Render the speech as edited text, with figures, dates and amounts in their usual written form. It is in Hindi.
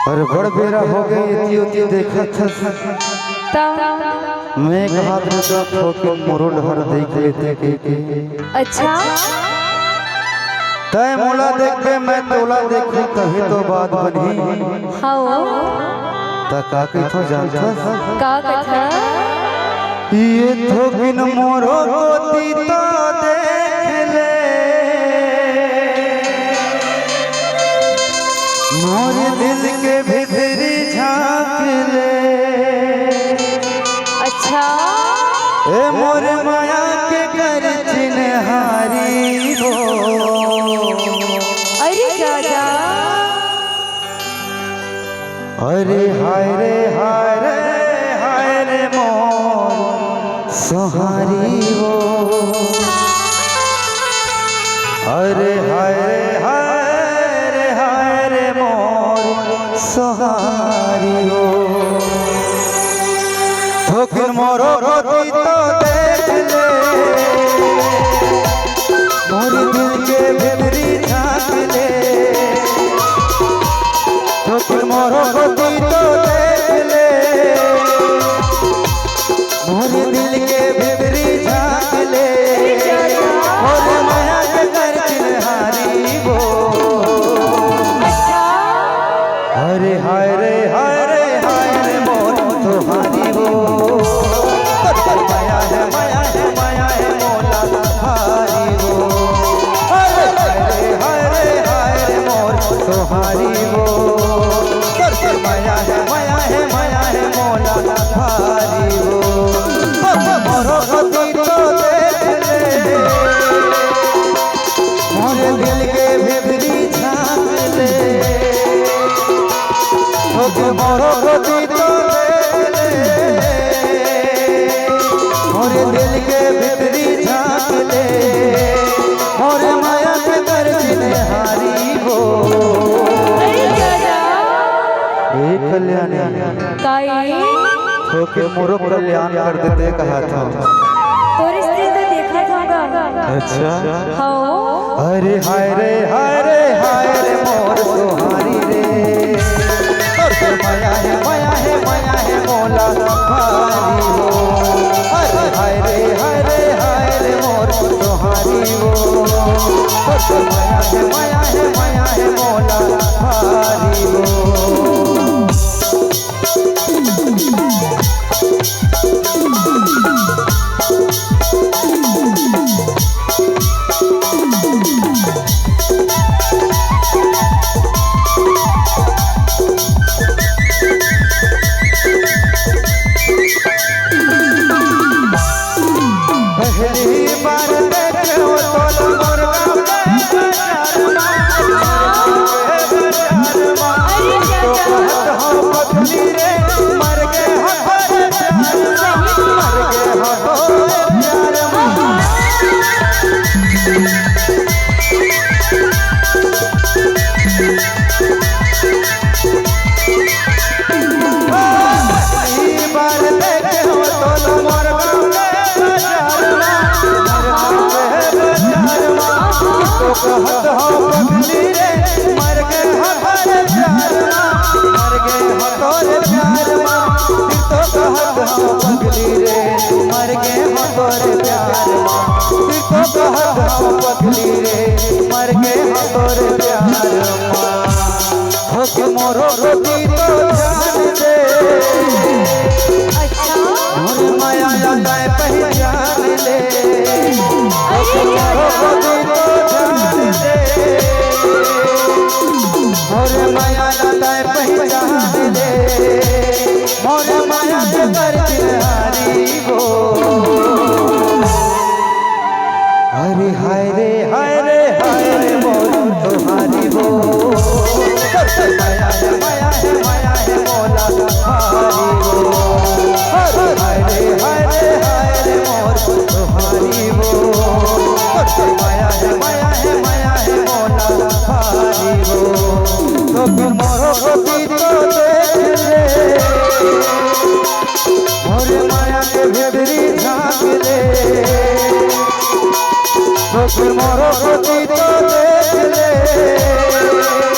और बड़ बेरा हो गई इति देखा था मैं कहा के मोरोड हर देख लेते के अच्छा तय मोला देख के मैं तोला देखूं कहीं तो बात बनी हाँ का कथो जानता का कथा ये तो बिन मोरो कोती तो देख ले मोरे दिल के भीतरी झांक ले अच्छा ए मोरे माया के कर चिन्हारी हो अरे राजा अरे हाय रे हाय रे हाय रे मोर सहारी हो अरे हाय रे हाय रे हाय रे मोर सहारी हो धोखिन मोरो रोती तो देख ले मोर दिल के भीतरी झांक ले धोखिन मोरो रोती तो देख ले मोर दिल के भीतरी झांक ले मोर माया के कर चिन्हारी वो अरे हाय रे हाय रे हाय रे मोर तुम्हारी वो माया है मोला तुम्हारी वो अरे हाय रे मोर तुम्हारी वो माया है मोला तुम्हारी वो मोरो गति तो देख ले मोरे दिल के भीतरी झांक ले मोरो गति तो देख ले मोरे दिल के भीतरी झांक ले मोरे माया के कर चिन्हारी हो कल्याणी के मोरो कल्याण कर देते कहा था तो रिश्ते तो देखा था अच्छा हाँ अरे हाय रे हाय रे हाय रे मोर तुम्हारी रे और माया है मोला तुम्हारी हो अरे हाय रे मोर तुम्हारी हो और माया है मोला तुम्हारी हो पहली बार देखो तो मुर्गा तो कहत हो पत्नी रे मर गए हो प्यार पहली बार देखो तो मुर्गा तो कहत हो पगली रे मर गए हमारे प्यार मर गए हो तोरे प्यार फिर तो कहत हो पगली रे मर गए हो तोरे प्यार फिर तो कहत हो पगली रे मर गए हो तोरे प्यार हो के मोरो रोती तो जान दे मोर माया लगाए पहचान ले हो के मोरो रोती तो जान दे मोर माया लगाए पहचान ले मोर माया के कर चिन्हारी वो अरे हाय रे हाय रे हाय रे मोर तुम्हारी वो माया है मोला तुम्हारी वो अरे हाय रे मोर तुम्हारी वो माया है मोला तुम्हारी वो तो फिर मोरो रोती तो देख ले मोरे माया के भीतरी झांक ले तो एक बार मोरो को तो देख ले